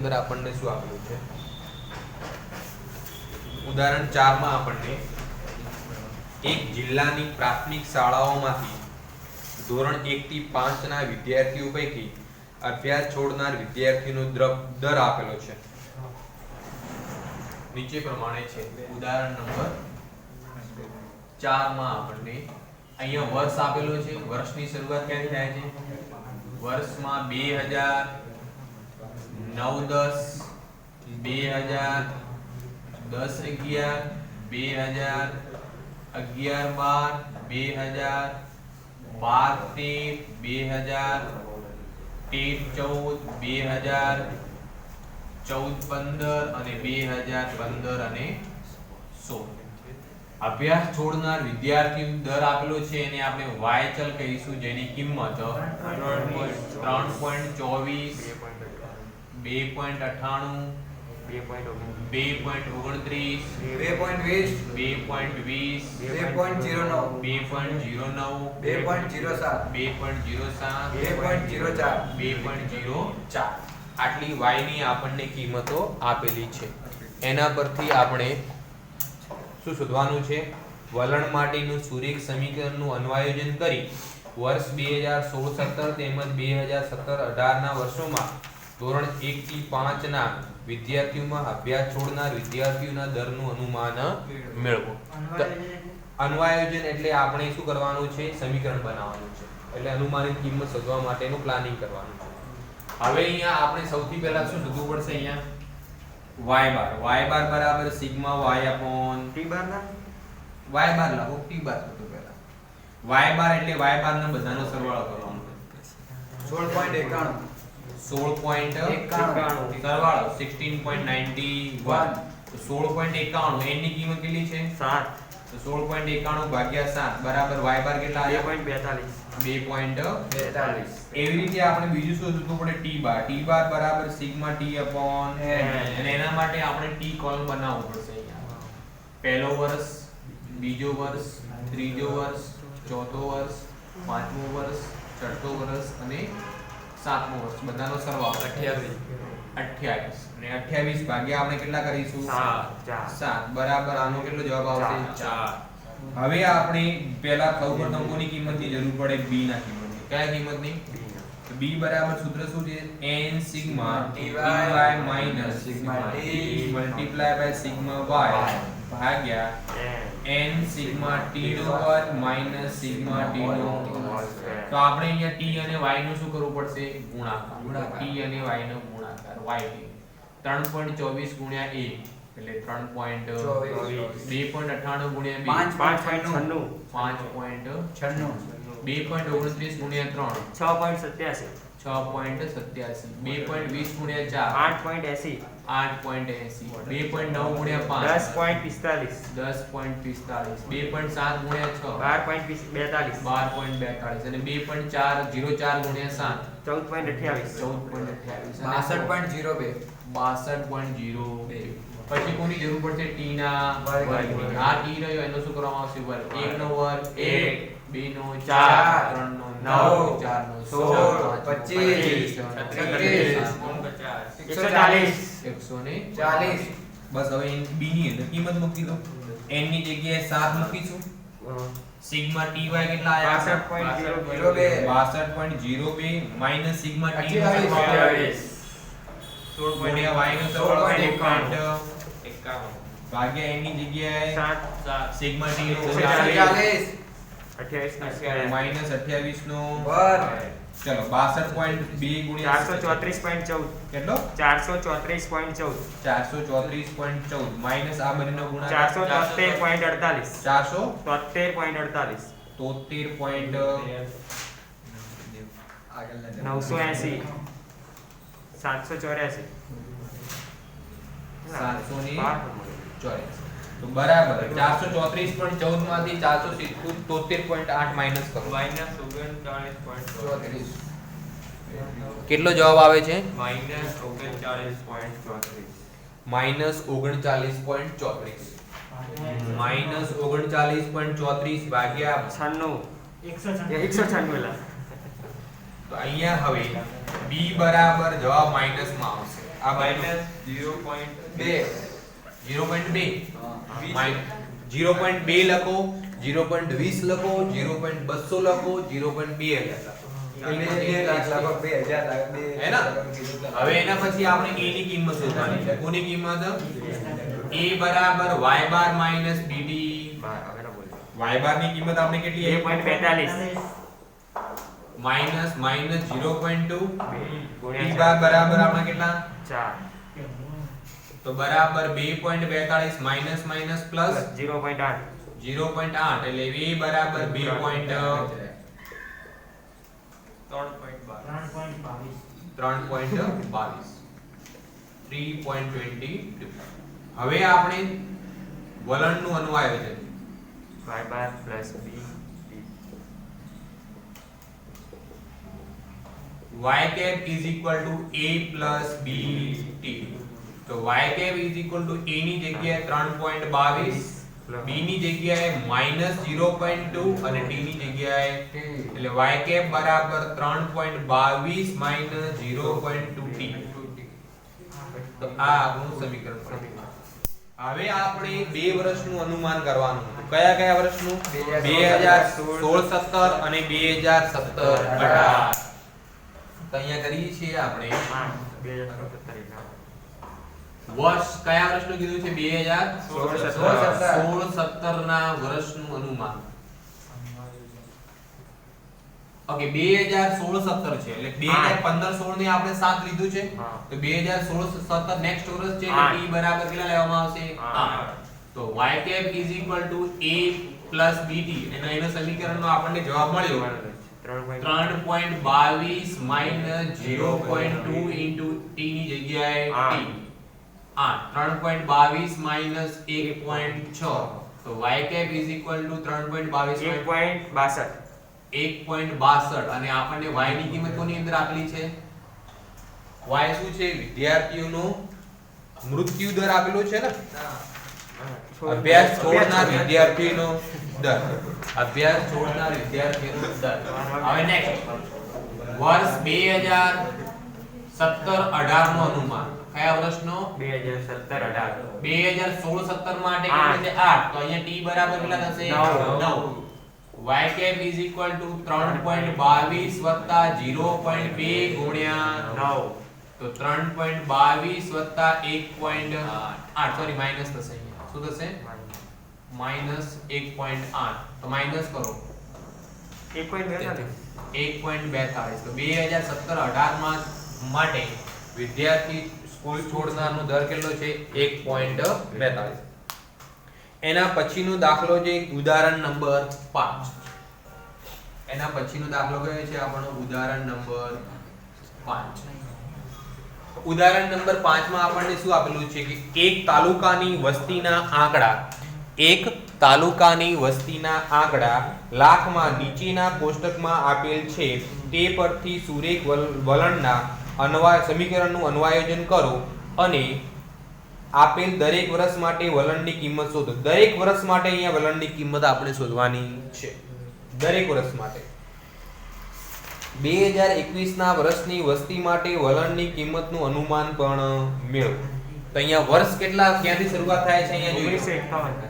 અંદર આપણને શું આપ્યું છે? ઉદાહરણ 4 માં આપણને એક જિલ્લાની પ્રાથમિક શાળાઓમાંથી ધોરણ 1 થી 5 ના વિદ્યાર્થીઓ પૈકી અભ્યાસ છોડનાર વિદ્યાર્થીનો દર આપેલો છે. નીચે પ્રમાણે છે. ઉદાહરણ નંબર 4 માં આપણને અહીંયા વર્ષ આપેલો છે. વર્ષની શરૂઆત ક્યાંથી થાય છે? વર્ષમાં 2000 9 10 2000 10 11 2000 11 12 2000 12 13 2000 13 14 2000 14 15 અને 2015 અને 16 અભ્યાસ છોડનાર વિદ્યાર્થીનો દર આપેલો છે એને આપણે y ચલ કહીશું જેની કિંમત 3.24 2.98 2.29 2.20 2.09 2.07 આટલી y ની આપણને કિંમતો આપેલી છે. એના પરથી આપણે શું શોધવાનું છે? વલણ માટેનું સુરેખ સમીકરણનું અન્વયોજન કરી વર્ષ 2016-17 તેમજ 2017-18 ના વર્ષોમાં ધોરણ 1 થી 5 ના વિદ્યાર્થીઓમાં અભ્યાસ છોડનાર વિદ્યાર્થીઓના દરનું અનુમાન મેળવો. અન્વયોજન એટલે આપણે શું કરવાનું છે? સમીકરણ બનાવવાનું છે. એટલે અનુમાનિત કિંમત શોધવા માટેનું પ્લાનિંગ કરવાનું છે. હવે અહીંયા આપણે સૌથી પહેલા શું શોધવું પડશે? અહીંયા y બાર બરાબર સિગ્મા y upon t બાર ના y બાર લખો t બાર સૌથી પહેલા y બાર એટલે y બાર ના બધાનો સરવાળો કરવાનો 16.91 સરવાળો 16.91 તો 16.91 n ની કિંમત કેટલી છે? 7 તો 16.91 ભાગ્યા 7 બરાબર y બાર કેટલા આવ્યા? 2.42 એવી રીતે આપણે બીજું શું શોધવું પડે? t બાર બરાબર સિગ્મા t upon n અને એના માટે આપણે t કોલમ બનાવવું પડશે. અહીંયા પહેલો વર્ષ, બીજો વર્ષ, ત્રીજો વર્ષ, ચોથો વર્ષ, પાંચમો વર્ષ, છઠ્ઠો વર્ષ અને સાતમો વર્ષ બધાનો સરવાળો 28 અને 28 ભાગ્યા આપણે કેટલા કરીશું? 7 બરાબર આનો કેટલો જવાબ આવશે? 4. હવે આપણે પહેલા સૌપ્રથમ કોની કિંમતની જરૂર પડે? b ના કિંમતની. કયા કિંમતની? b બરાબર સૂત્ર શું છે? n sigma ty minus sigma t multiply by sigma y ભાગ્યા n સિગ્મા t નો વર્ગ માઈનસ સિગ્મા t નો વર્ગ. તો આપણે અહીંયા t અને y નું શું કરવું પડશે? ગુણાકાર. t અને y નો ગુણાકાર y 3.24 ગુણ્યા 1 એટલે 3.24 2.98 ગુણ્યા 2 5.96 2.29 ગુણ્યા 3 6.87 2.20 ગુણ્યા 4 8.80 2.9 ગુણ્યા 5 10.45 2.7 ગુણ્યા 6 12.42 અને 2.404 ગુણ્યા 7 14.28 62.02 પછી કોની જરૂર પડશે? t ના વર્ગની. આ t રહ્યો એનો શું કરવામાં આવશે? વર્ગ. 1 નો વર્ગ 1 2 નો 4 3 નો 9 4 નો 16 25 140 બસ. હવે b ની અંદર કિંમત મૂકી દો. n ની જગ્યાએ 7 મૂકીશું. સિગ્મા ty કેટલા આયા? 62.02 માઈનસ સિગ્મા t નો 16 ગુણ્યા y નો સરવાળો 1.51 ભાગ્યા n ની જગ્યાએ 7 સિગ્મા t નો 40 માઈનસ 28 નો વર્ગ. ચલો 62.2 ગુણ્યા 434.14 કેટલો? 434.14 માઈનસ આ બંનેનો ગુણાકાર 473.48 980 784 તો બરાબર 434.14 માંથી 473.8 માઈનસ કરો. કેટલો જવાબ આવે છે? માઈનસ 39.34 ભાગ્યા 196 તો અહીંયા હવે b બરાબર જવાબ માઈનસ માં આવશે. આ બાજુ -0.2 0.2 હા 0.2 લખો 0.20 લખો 0.200 લખો 0.2 લખો એટલે 2 લાખ લગભગ 2000 લાખ 2 હે ને? હવે એના પછી આપણે a ની કિંમત શોધવાની છે કોની કિંમત a બરાબર y બાર માઈનસ bt હવે ના બોલ y બાર ની કિંમત આપણે કેટલી 2.42 માઈનસ માઈનસ 0.2 ગુણ્યા t બાર બરાબર આપણે કેટલા 4 તો બરાબર 2.42 માઈનસ માઈનસ પ્લસ 0.8 0.8 એટલે a બરાબર 2.22 3.22 હવે આપણે વલણનું અનુવાયોજન y bar plus b y cap is equal to a plus b t તો y cap is equal to a ની જગ્યાએ 3.22 b ની જગ્યાએ -0.2 અને t ની જગ્યાએ એટલે y cap બરાબર 3.22 -0.2 t તો આ આપણું સમીકરણ બન્યું. હવે આપણે 2 વર્ષનું અનુમાન કરવાનું હતું. કયા કયા વર્ષનું 2016 17 અને 2017 18 તો અહીંયા કરીએ છીએ આપણે 2017 વર્ષ કયા વર્ષનું કીધું છે 2016 17 ના વર્ષનું અનુમાન. ઓકે 2016 17 છે એટલે 2015 16 ને આપણે 7 લીધું છે હા. તો 2016 17 નેક્સ્ટ વર્ષ છે આઠ. એટલે t બરાબર કેટલા લેવામાં આવશે 8 તો y cap is equal to a plus bt એનો સમીકરણનો આપણને જવાબ મળ્યો 3.22 minus 0.2 into t ની જગ્યાએ t 8 3.22 minus 1.6 તો y cap is equal to 3.22 1.62 અને આપણને y ની કિંમત કોની અંદર આપેલી છે y શું છે વિદ્યાર્થીઓનો મૃત્યુ દર આપેલો છે ને અભ્યાસ છોડનાર વિદ્યાર્થીનો દર અભ્યાસ છોડનાર વિદ્યાર્થીનો દર. હવે નેક્સ્ટ વર્ષ 2017 18 નો અનુમાન કયા વર્ષનો 2017 18 2016 17 માટે કેટલું છે 8 તો અહીંયા t બરાબર કેટલા થશે 9 y cap is equal to 3.22 વત્તા 0.2 ગુણ્યા 9 તો 3.22 વત્તા 1.8 સોરી માઈનસ થશે અહીંયા શું થશે માઈનસ 1.8 તો માઈનસ કરો 1.42 તો 2017 18 માં માટે વિદ્યાર્થી સ્કૂલ છોડનારનો દર કેટલો છે 1.42. એના પછીનો દાખલો છે ઉદાહરણ નંબર 5. એના પછીનો દાખલો કયો છે આપણો ઉદાહરણ નંબર 5. ઉદાહરણ નંબર 5 માં આપણને શું આપેલું છે કે એક તાલુકાની વસ્તીના આંકડા લાખમાં નીચેના કોષ્ટકમાં આપેલ છે તે પરથી સુરેખ વલણના સમીકરણનું અન્વયોજન કરો અને આપેલ દરેક વર્ષ માટે વલણની કિંમત શોધો. દરેક વર્ષ માટે અહીંયા વલણની કિંમત આપણે શોધવાની છે. દરેક વર્ષ માટે 2021 ના વર્ષની વસ્તી માટે વલણની કિંમતનું અનુમાન પણ મેળવો. તો અહીંયા વર્ષ કેટલા ક્યાંથી શરૂઆત થાય છે અહીંયા જોઈએ 1951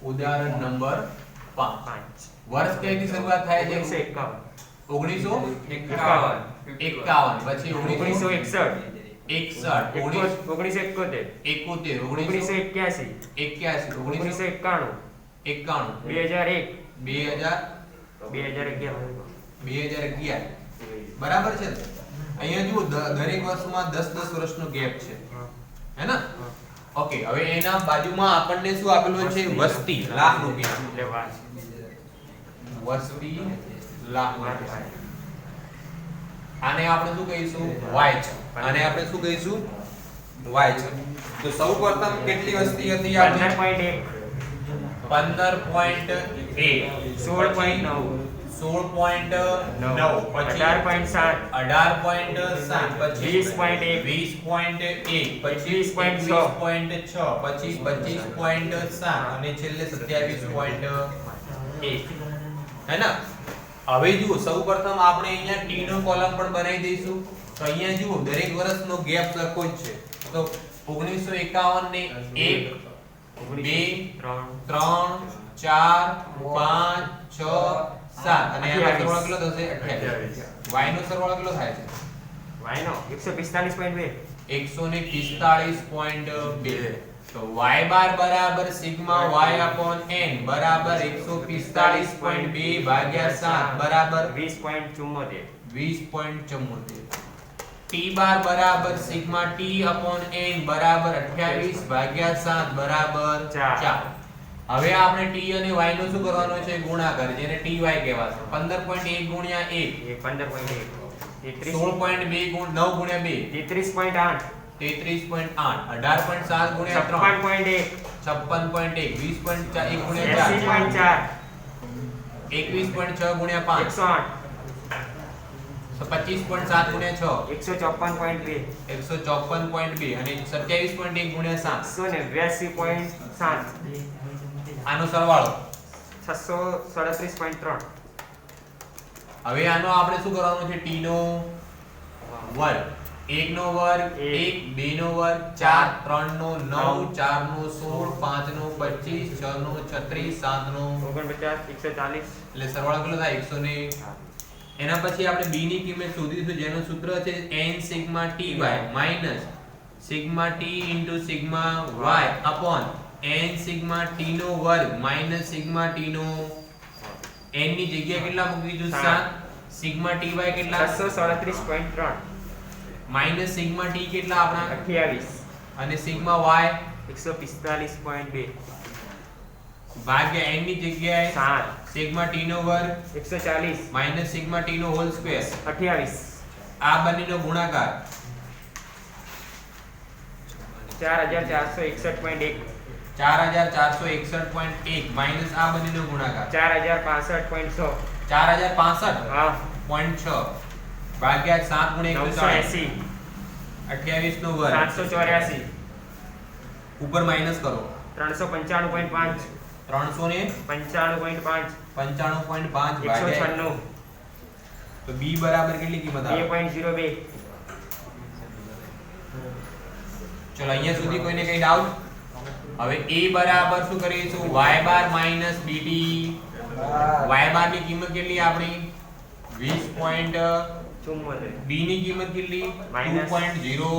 ઉદાહરણ નંબર 5 વર્ષ ક્યાંથી શરૂઆત થાય છે 1951 પછી 1961 1971 2011 બરાબર છે ને? અહીંયા જુઓ દરેક વર્ષમાં 10 વર્ષનો ગેપ છે હે ને? ઓકે હવે એના બાજુમાં આપણને શું આપેલું છે વસ્તી લાખ રૂપિયા વસ્તી લાખ રૂપિયા. આને આપણે શું કહીશું y છે. આને આપણે શું કહીશું y છે. તો સૌપ્રથમ કેટલી વસ્તી હતી આપણી 15.1 16.9 પછી 18.7 પછી 20.1 પછી 21.6 પછી 25.7 અને છેલ્લે 27.1 હે ને? હવે જુઓ સૌપ્રથમ આપણે અહીંયા t નો કોલમ પણ બનાવી દઈશું. તો અહીંયા જુઓ દરેક વર્ષનો ગેપ સરખો જ છે. તો 1951 ને 1 2 3 4 5 6 7 અને આનો સરવાળો કેટલો થશે 28. y નો સરવાળો કેટલો થાય છે? y નો 145.2 145.2. તો y બાર બરાબર સિગ્મા y upon n બરાબર 145.2 ભાગ્યા 7 બરાબર 20.74 20.74. t બાર બરાબર સિગ્મા t upon n બરાબર 28 ભાગ્યા 7 બરાબર 4. હવે આપણે t અને y નો શું કરવાનો છે? ગુણાકાર, જેને ty કહેવાશે. 15.1 ગુણ્યા 1 એ 15.1 16.2 9 ગુણ્યા 2 33.8 33.8 18.7 ગુણ્યા 3 56.1 56.1 20.1 ગુણ્યા 4 80.4 21.6 ગુણ્યા 5 108 25.7 ગુણ્યા 6 154.2 154.2 અને 27.1 ગુણ્યા 7 189.7 આનો સરવાળો. 637.3 હવે આનો આપણે શું કરવાનું છે? t નો વર્ગ, 1 નો વર્ગ 1, 2 નો વર્ગ 4, 3 નો 9, 4 નો 16, 5 નો 25, 6 નો 36, 7 નો 49 140 એટલે સરવાળો કેટલો થાય? 100 ને. એના પછી આપણે b ની કિંમત શોધીશું, જેનું સૂત્ર છે n sigma ty minus sigma t into sigma y upon n sigma t નો વર્ગ માઈનસ સિગ્મા t નો n ની જગ્યાએ કેટલા મૂકીશું? 7. સિગ્મા ty કેટલા? 637.3 માઈનસ સિગ્મા t કેટલા આપણા? 28 અને સિગ્મા y 145.2 ભાગ્યા n ની જગ્યાએ 7 સિગ્મા t નો વર્ગ 140 માઈનસ સિગ્મા t નો હોલ સ્ક્વેર 28 આ બંનેનો ગુણાકાર 4461.1 4461.1 માઈનસ આ બંનેનો ગુણાકાર 4065.6 4065.6 હા ભાગ્યા 7 ગુણ્યા 140 980 28 નો વર્ગ 784 ઉપર માઈનસ કરો 395.5 395.5 95.5 ભાગ્યા 196 તો b બરાબર કેટલી કિંમત આવે? 2.02 ચલો અહીંયા સુધી કોઈને કઈ ડાઉટ? હવે a બરાબર શું કરીશું? y બાર માઈનસ bt. y બાર ની કિંમત કેટલી આપણી? 20. b ની કિંમત કેટલી? 2.0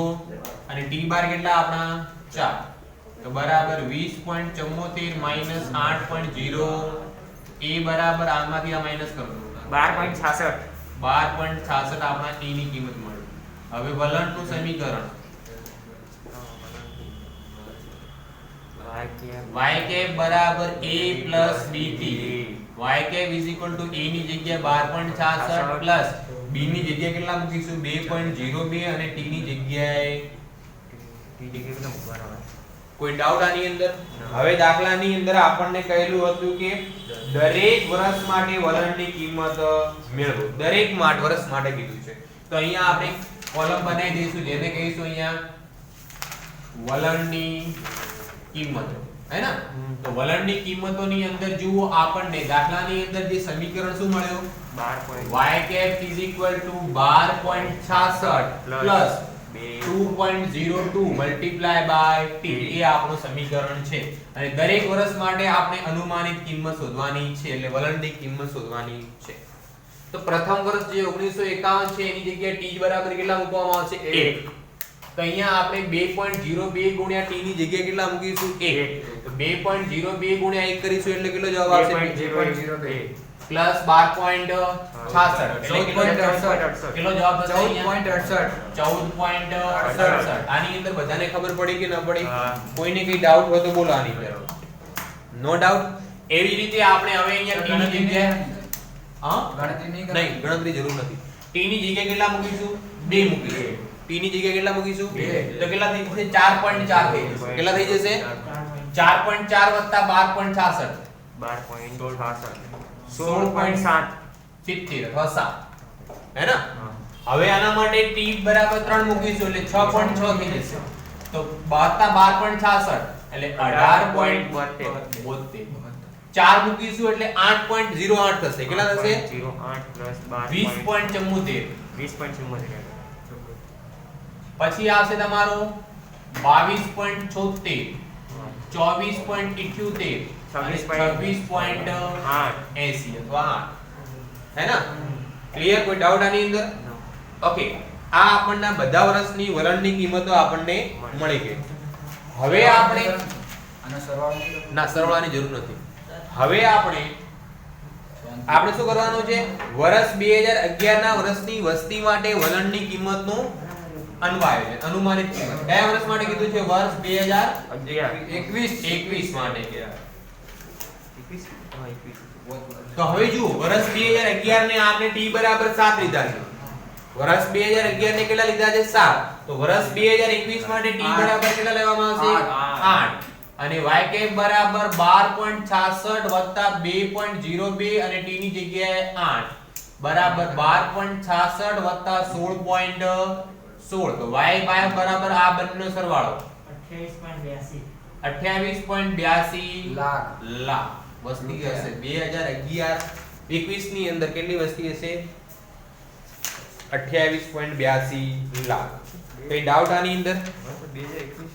અને t બાર કેટલા આપણા? 4. તો બરાબર 20.74 માઈનસ 8.0. a બરાબર આમાંથી આ માઈનસ કરો 12.66 12.66 આપણા t ની કિંમત મળી. હવે વલણનું સમીકરણ y cap બરાબર a plus bt. y cap is equal to a ની જગ્યાએ 12.66 પ્લસ b ની જગ્યાએ કેટલા મૂકીશું? 2.02 અને t ની જગ્યાએ કોઈ ડાઉટ આની અંદર? હવે દાખલાની અંદર આપણને કહેલું હતું કે દરેક વર્ષ માટે વલણની કિંમત મેળવો. દરેક વર્ષ માટે કીધું છે. તો અહીંયા આપણે કોલમ બનાવી દઈશું, જેને કહીશું અહીંયા વલણની કિંમતો, હે ને? તો વલણની કિંમતોની અંદર જુઓ આપણને દાખલાની અંદર જે સમીકરણ શું મળ્યું? 12. y cap is equal to 12.66 plus 2.02 multiply by t. એ આપણું સમીકરણ છે. અને દરેક વર્ષ માટે આપણે અનુમાનિત કિંમત શોધવાની છે, એટલે વલણની કિંમત શોધવાની છે. તો પ્રથમ વર્ષ જે 1951 છે એની જગ્યાએ t બરાબર કેટલા મૂકવામાં આવશે? 1. તો અહીંયા આપણે 2.02 ગુણ્યા t ની જગ્યાએ કેટલા મૂકીશું? 1. તો 2.02 ગુણ્યા 1 કરીશું એટલે કેટલો જવાબ આવશે? 2.02 પ્લસ 12.66 એટલે કેટલો જવાબ થશે? 14.68. આની અંદર બધાને ખબર પડી કે ન પડી? કોઈને કઈ ડાઉટ હોય તો બોલો આની અંદર. No doubt. એવી રીતે આપણે હવે અહીંયા t ની જગ્યાએ નહીં, ગણતરી જરૂર નથી. t ની જગ્યાએ કેટલા મૂકીશું? 2 મૂકીશું. t ની જગ્યાએ કેટલા મૂકીશું? 2. તો કેટલા થઈ જશે? 4.4 થઈ જશે. કેટલા થઈ જશે? 4.4 વત્તા 12.66 12.66 16.70 અથવા 7, હે ને? હવે આના માટે t બરાબર 3 મૂકીશું એટલે 6.6 થઈ જશે. તો 12 12.66 એટલે 18.72. 4 મૂકીશું એટલે 8.08 થશે. કેટલા થશે? 08 પ્લસ 20.74. 20.74. પછી આવશે તમારો 22.76, 24.78 અને 26.80 અથવા 8. હે ના? ક્લિયર? કોઈ ડાઉટ આની અંદર? ઓકે, આ આપણના બધા વર્ષની વલણની કિંમતો આપણને મળી ગઈ. હવે આપણે આનો સરવાળો નહીં કરવો? ના, સરવાળાની જરૂર નથી. હવે આપણે શું કરવાનું છે? વર્ષ 2011 ના વર્ષની વસ્તી માટે વલણની કિંમતનું અન્વય છે. અનુમાનિત કિંમત કયા વર્ષ માટે કીધું છે? વર્ષ 2021 માટે. તો હવે જુઓ, વર્ષ 2011 ને આપણે t બરાબર 7 લીધા છે. વર્ષ 2011 ને કેટલા લીધા છે? 7. તો વર્ષ 2021 માટે t બરાબર કેટલા લેવામાં આવશે? 8. અને y કેપ બરાબર 12.66 વત્તા 2.02 અને t ની જગ્યાએ 8 બરાબર 12.66 વત્તા 16.16. તો y બરાબર આ બંનેનો સરવાળો 28.82 લાખ વસ્તી હશે. 2011-21 ની અંદર કેટલી વસ્તી હશે? 28.82 લાખ. કઈ ડાઉટ આની અંદર? 2021